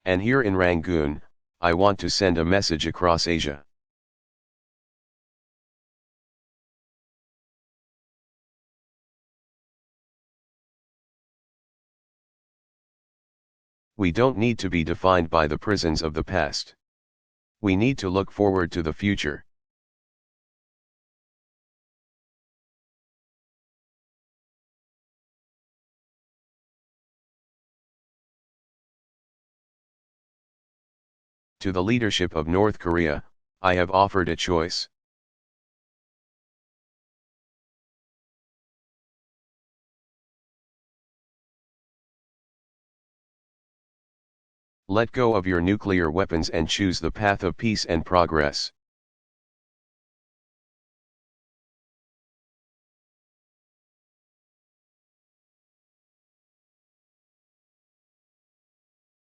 And here in Rangoon, I want to send a message across Asia. We don't need to be defined by the prisons of the past. We need to look forward to the future. To the leadership of North Korea, I have offered a choice. Let go of your nuclear weapons and choose the path of peace and progress.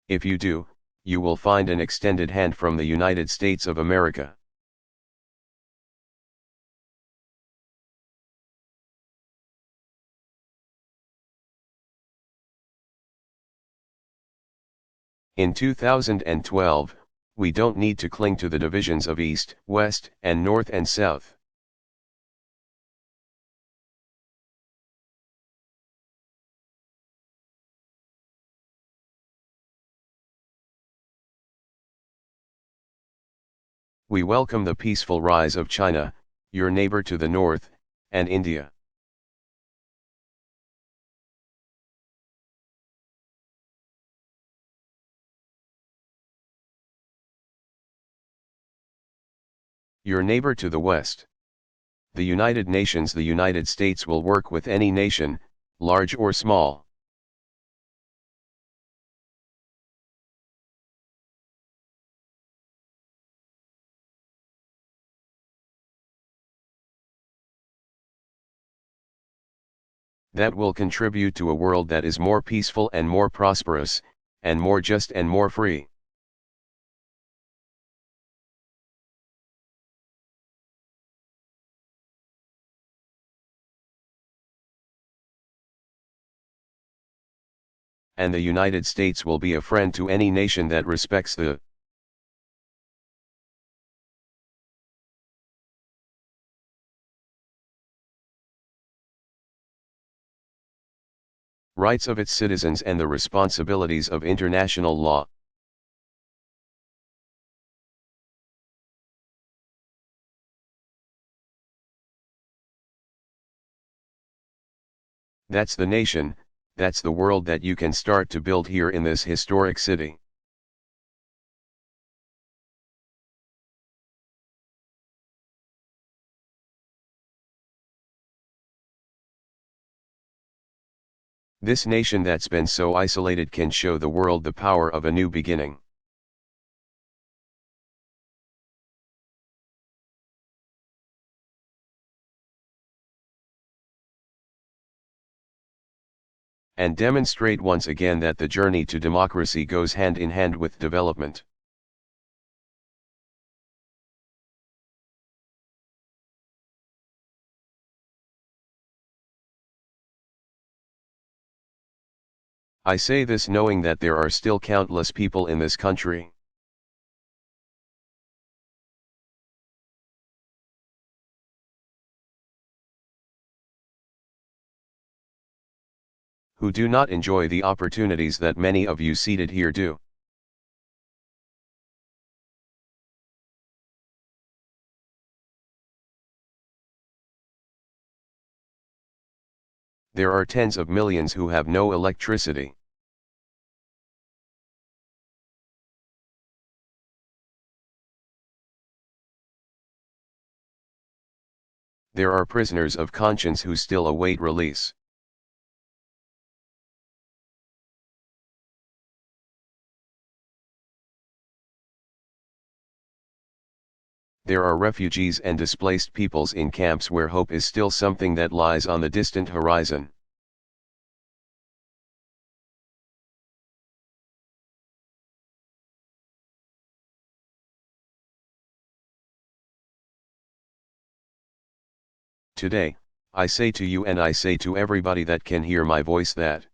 If you do, you will find an extended hand from the United States of America. In 2012, we don't need to cling to the divisions of East, West, and North and South. We welcome the peaceful rise of China, your neighbor to the north, and India. Your neighbor to the west. The United Nations. The United States will work with any nation, large or small. That will contribute to a world that is more peaceful and more prosperous, and more just and more free. And the United States will be a friend to any nation that respects the rights of its citizens and the responsibilities of international law. That's the nation, that's the world that you can start to build here in this historic city. This nation that's been so isolated can show the world the power of a new beginning. And demonstrate once again that the journey to democracy goes hand in hand with development. I say this knowing that there are still countless people in this country who do not enjoy the opportunities that many of you seated here do. There are tens of millions who have no electricity. There are prisoners of conscience who still await release. There are refugees and displaced peoples in camps where hope is still something that lies on the distant horizon. Today, I say to you and I say to everybody that can hear my voice that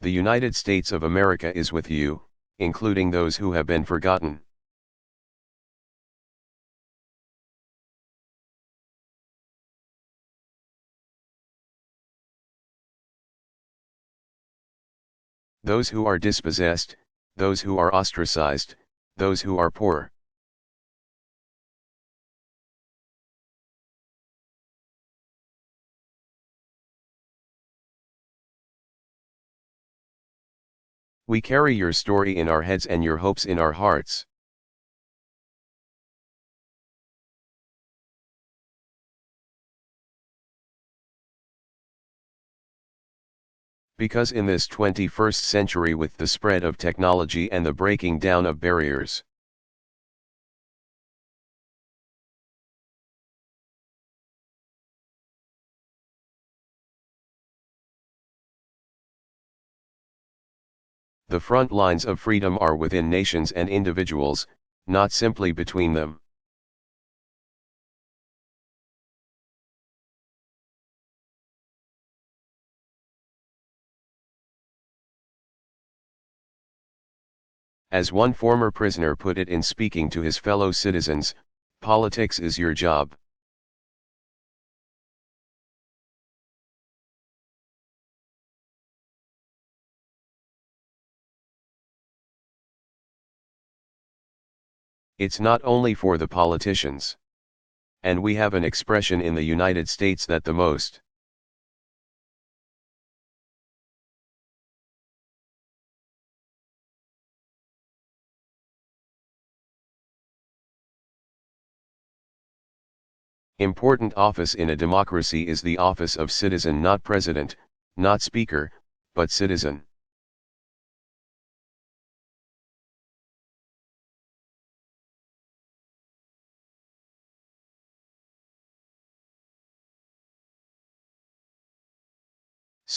The United States of America is with you, including those who have been forgotten. Those who are dispossessed, those who are ostracized, those who are poor. We carry your story in our heads and your hopes in our hearts. Because in this 21st century, with the spread of technology and the breaking down of barriers, the front lines of freedom are within nations and individuals, not simply between them. As one former prisoner put it in speaking to his fellow citizens, politics is your job. It's not only for the politicians. And we have an expression in the United States that the most important office in a democracy is the office of citizen, not president, not speaker, but citizen.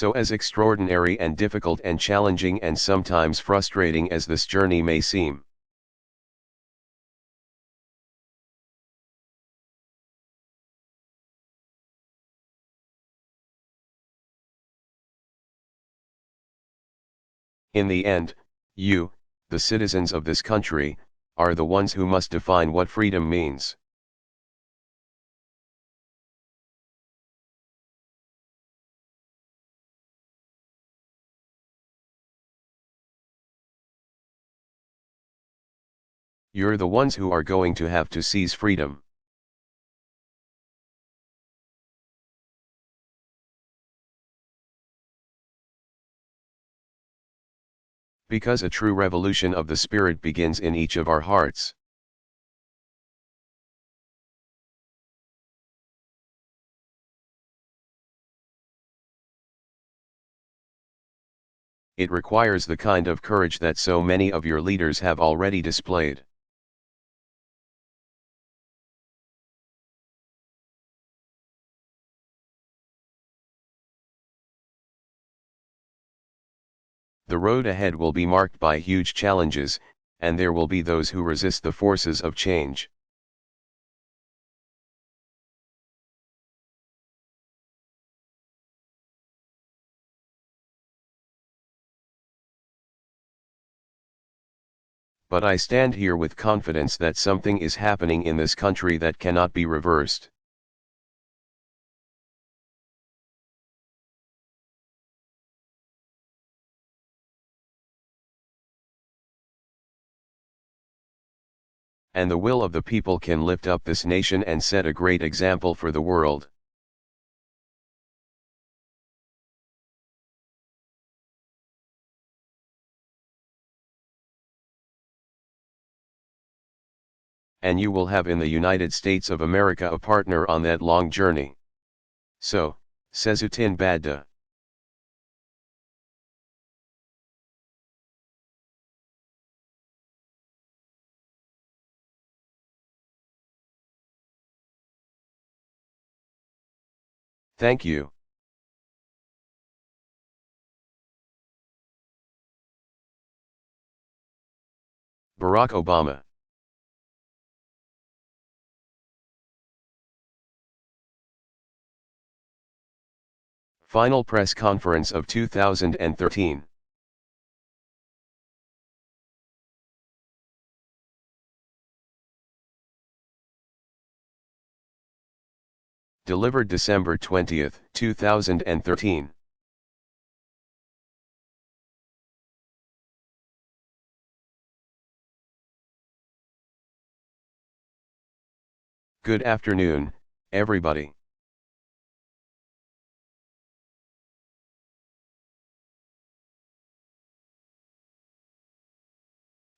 So as extraordinary and difficult and challenging and sometimes frustrating as this journey may seem, in the end, you, the citizens of this country, are the ones who must define what freedom means. You're the ones who are going to have to seize freedom. Because a true revolution of the spirit begins in each of our hearts. It requires the kind of courage that so many of your leaders have already displayed. The road ahead will be marked by huge challenges, and there will be those who resist the forces of change. But I stand here with confidence that something is happening in this country that cannot be reversed. And the will of the people can lift up this nation and set a great example for the world. And you will have in the United States of America a partner on that long journey. So, Sezutin Badda. Thank you. Barack Obama. Final press conference of 2013. Delivered December 20, 2013. Good afternoon, everybody.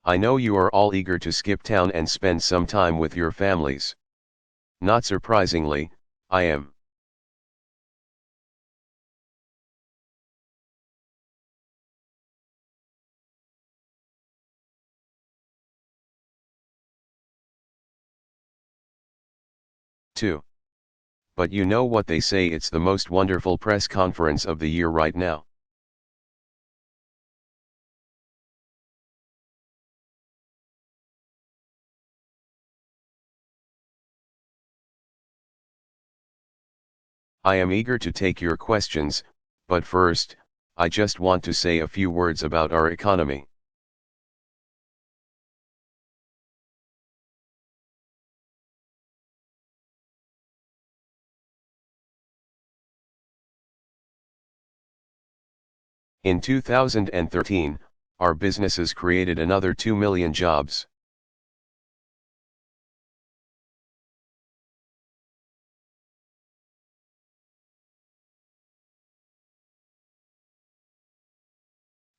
I know you are all eager to skip town and spend some time with your families. Not surprisingly, I am. Too. But you know what they say, it's the most wonderful press conference of the year right now. I am eager to take your questions, but first, I just want to say a few words about our economy. In 2013, our businesses created another 2 million jobs.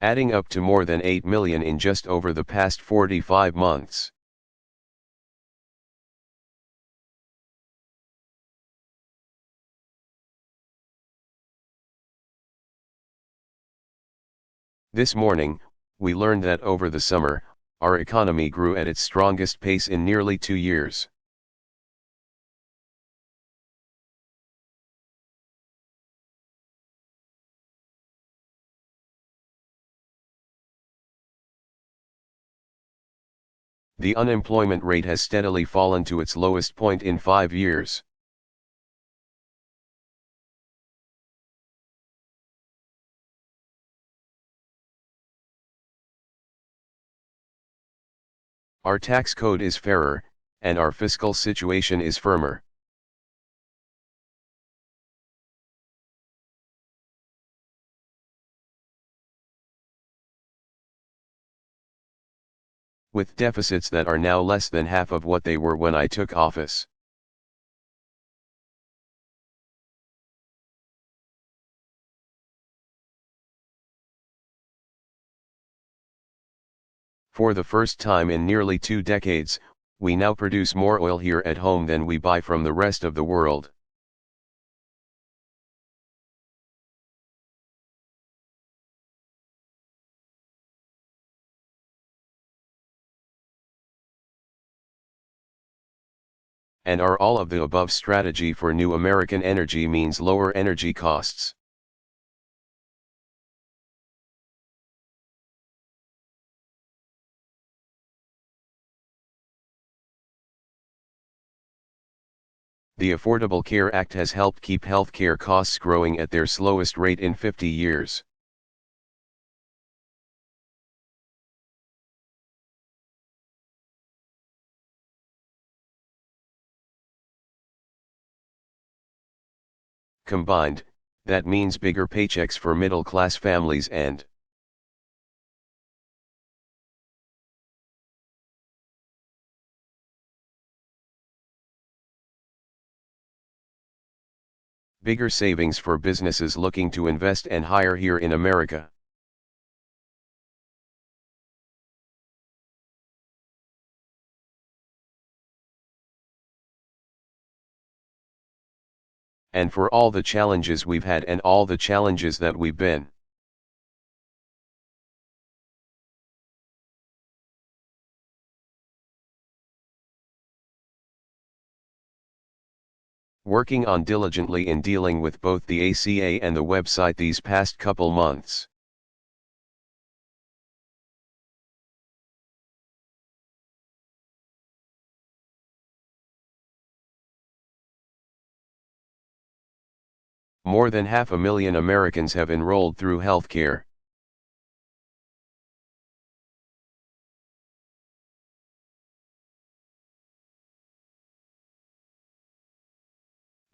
Adding up to more than 8 million in just over the past 45 months. This morning, we learned that over the summer, our economy grew at its strongest pace in nearly 2 years. The unemployment rate has steadily fallen to its lowest point in 5 years. Our tax code is fairer, and our fiscal situation is firmer. With deficits that are now less than half of what they were when I took office. For the first time in nearly 2 decades, we now produce more oil here at home than we buy from the rest of the world. And our all of the above strategy for new American energy means lower energy costs. The Affordable Care Act has helped keep healthcare costs growing at their slowest rate in 50 years. Combined, that means bigger paychecks for middle-class families and bigger savings for businesses looking to invest and hire here in America. And for all the challenges we've had and all the challenges that we've been working on diligently in dealing with both the ACA and the website these past couple months. More than 500,000 Americans have enrolled through healthcare.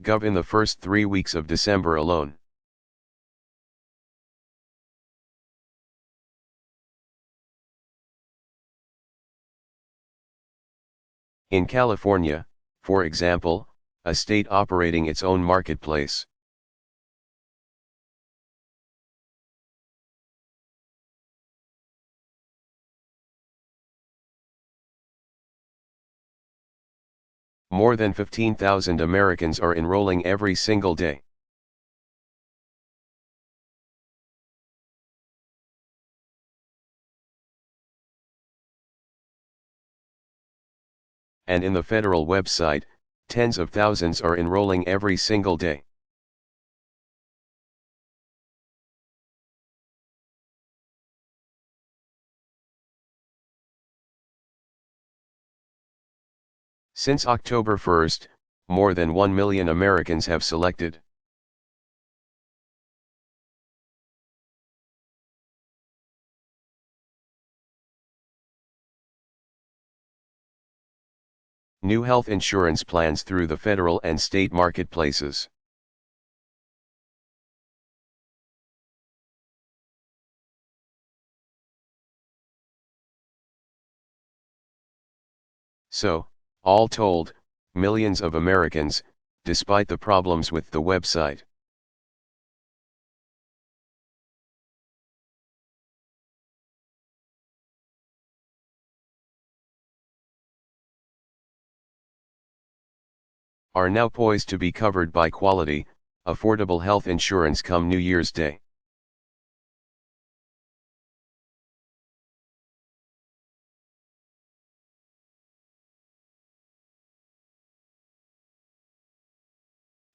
gov in the first 3 weeks of December alone. In California, for example, a state operating its own marketplace. More than 15,000 Americans are enrolling every single day. And in the federal website, tens of thousands are enrolling every single day. Since October 1st, more than 1 million Americans have selected. New health insurance plans through the federal and state marketplaces. So, all told, millions of Americans, despite the problems with the website, are now poised to be covered by quality, affordable health insurance come New Year's Day.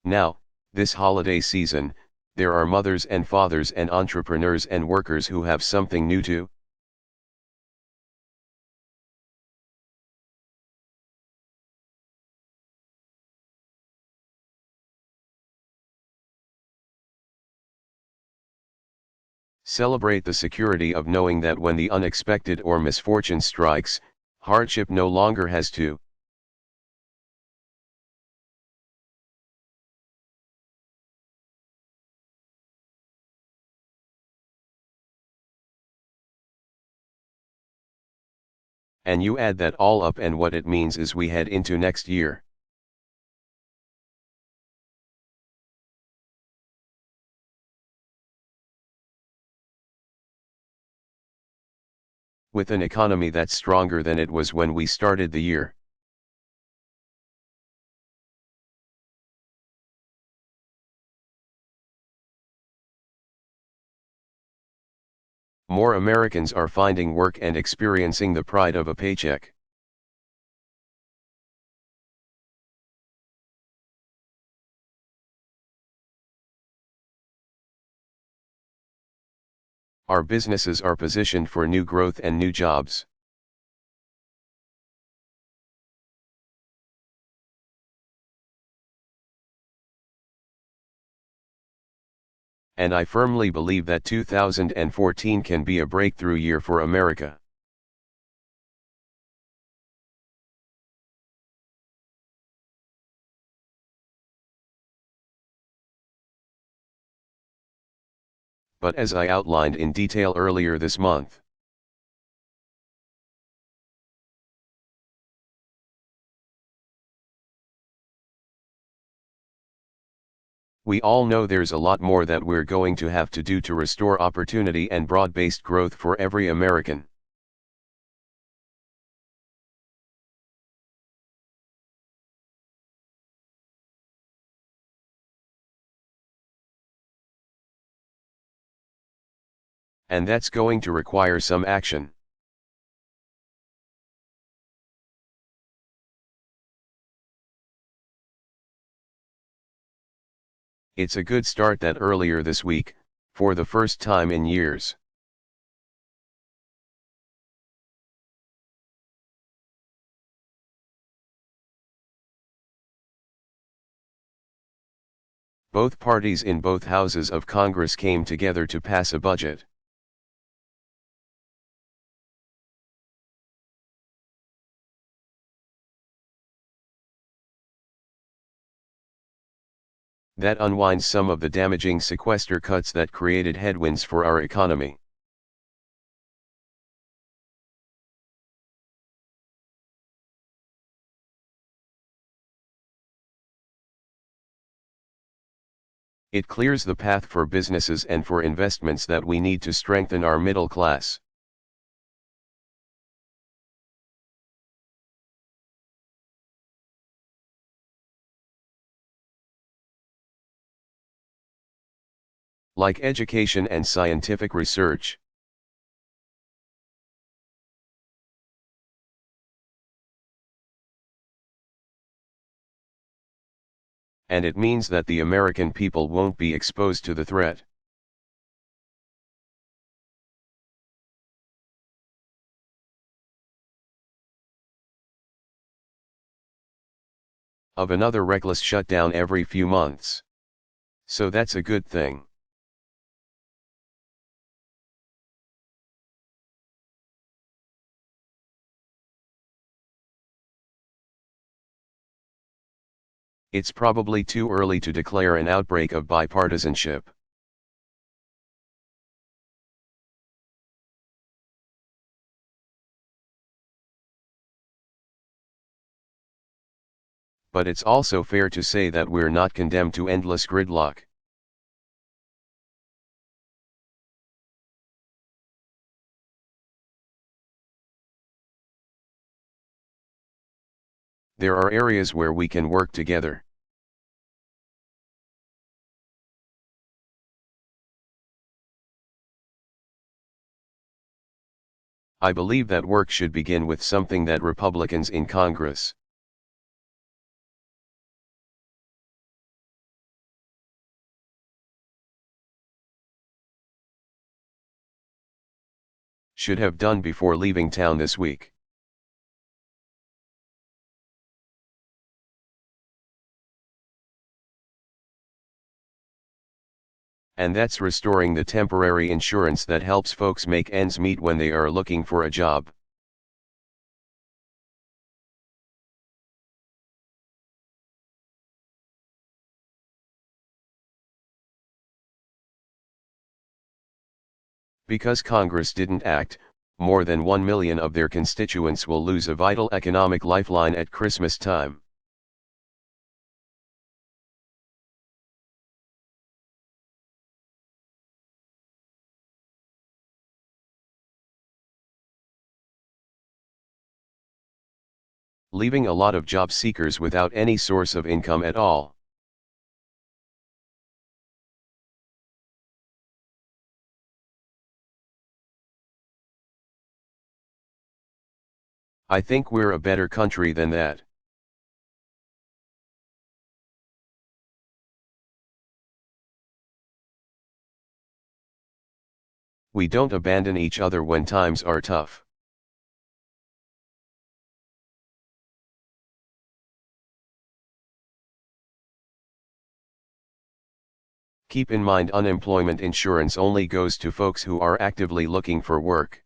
Now, this holiday season, there are mothers and fathers and entrepreneurs and workers who have something new to celebrate the security of knowing that when the unexpected or misfortune strikes, hardship no longer has to and you add that all up and what it means is we head into next year. With an economy that's stronger than it was when we started the year. More Americans are finding work and experiencing the pride of a paycheck. Our businesses are positioned for new growth and new jobs. And I firmly believe that 2014 can be a breakthrough year for America. But as I outlined in detail earlier this month, we all know there's a lot more that we're going to have to do to restore opportunity and broad-based growth for every American. And that's going to require some action. It's a good start that earlier this week, for the first time in years, both parties in both houses of Congress came together to pass a budget. That unwinds some of the damaging sequester cuts that created headwinds for our economy. It clears the path for businesses and for investments that we need to strengthen our middle class. Like education and scientific research. And it means that the American people won't be exposed to the threat of another reckless shutdown every few months. So that's a good thing. It's probably too early to declare an outbreak of bipartisanship. But it's also fair to say that we're not condemned to endless gridlock. There are areas where we can work together. I believe that work should begin with something that Republicans in Congress should have done before leaving town this week. And that's restoring the temporary insurance that helps folks make ends meet when they are looking for a job. Because Congress didn't act, more than 1 million of their constituents will lose a vital economic lifeline at Christmas time. Leaving a lot of job seekers without any source of income at all. I think we're a better country than that. We don't abandon each other when times are tough. Keep in mind, unemployment insurance only goes to folks who are actively looking for work.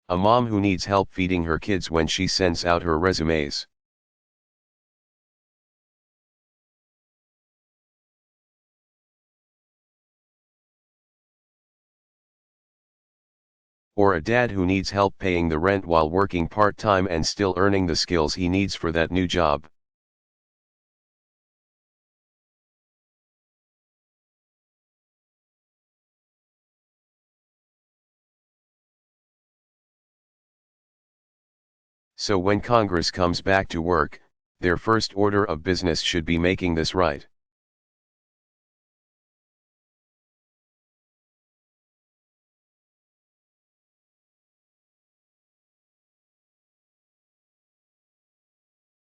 A mom who needs help feeding her kids when she sends out her resumes. Or a dad who needs help paying the rent while working part-time and still earning the skills he needs for that new job. So when Congress comes back to work, their first order of business should be making this right.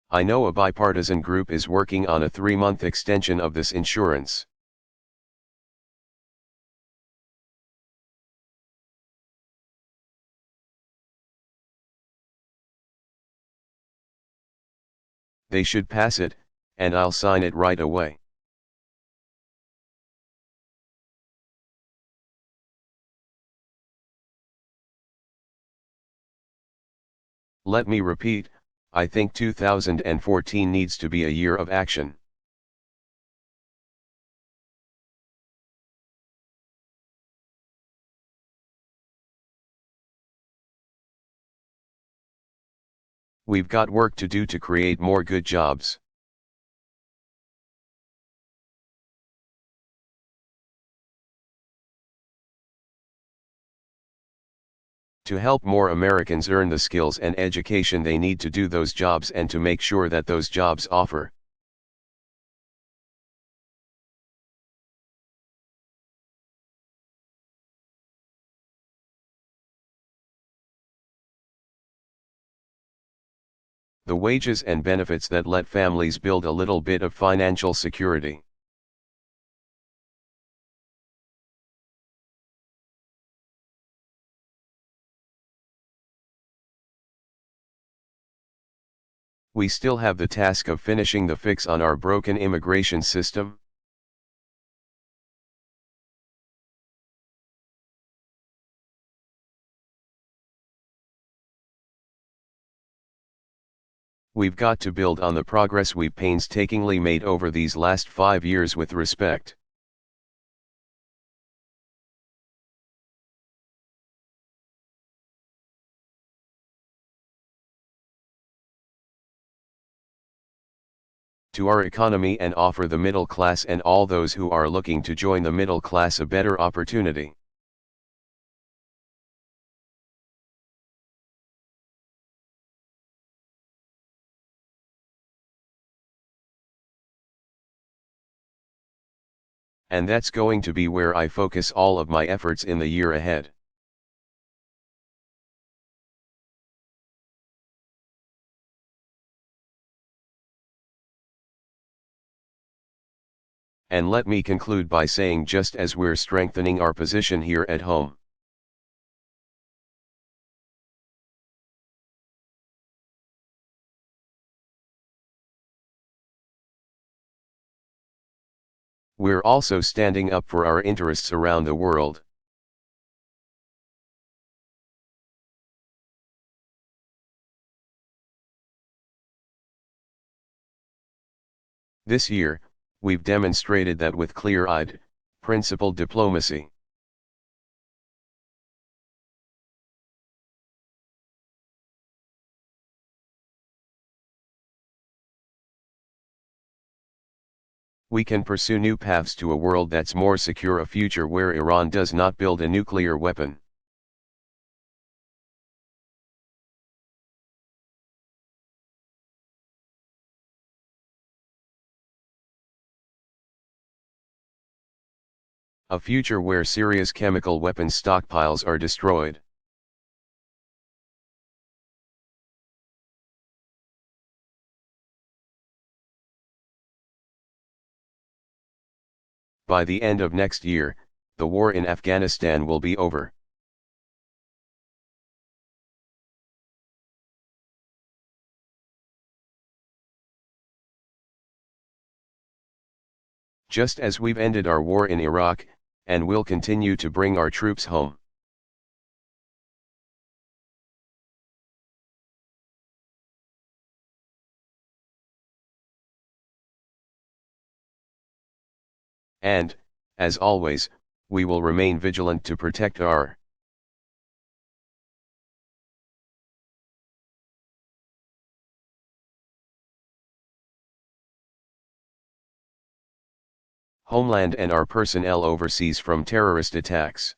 I know a bipartisan group is working on a 3-month extension of this insurance. They should pass it, and I'll sign it right away. Let me repeat, I think 2014 needs to be a year of action. We've got work to do to create more good jobs. To help more Americans earn the skills and education they need to do those jobs and to make sure that those jobs offer the wages and benefits that let families build a little bit of financial security. We still have the task of finishing the fix on our broken immigration system. We've got to build on the progress we've painstakingly made over these last 5 years with respect to our economy and offer the middle class and all those who are looking to join the middle class a better opportunity. And that's going to be where I focus all of my efforts in the year ahead. And let me conclude by saying, just as we're strengthening our position here at home, we're also standing up for our interests around the world. This year, we've demonstrated that with clear-eyed, principled diplomacy. We can pursue new paths to a world that's more secure, a future where Iran does not build a nuclear weapon. A future where Syria's chemical weapons stockpiles are destroyed. By the end of next year, the war in Afghanistan will be over. Just as we've ended our war in Iraq, and will continue to bring our troops home. And, as always, we will remain vigilant to protect our homeland and our personnel overseas from terrorist attacks.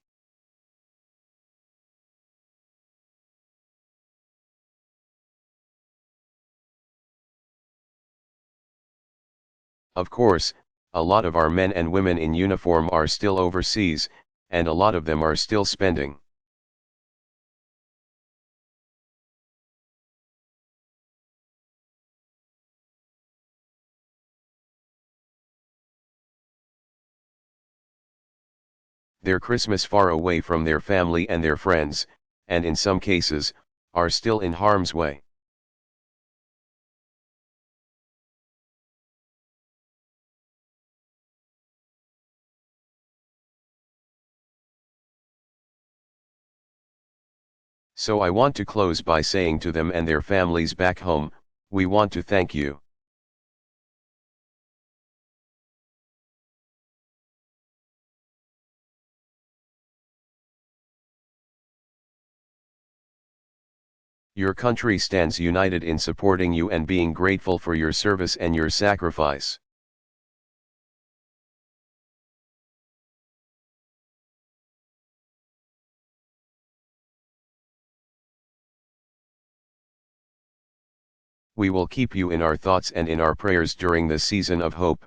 Of course, a lot of our men and women in uniform are still overseas, and a lot of them are still spending their Christmas far away from their family and their friends, and in some cases, are still in harm's way. So I want to close by saying to them and their families back home, we want to thank you. Your country stands united in supporting you and being grateful for your service and your sacrifice. We will keep you in our thoughts and in our prayers during this season of hope,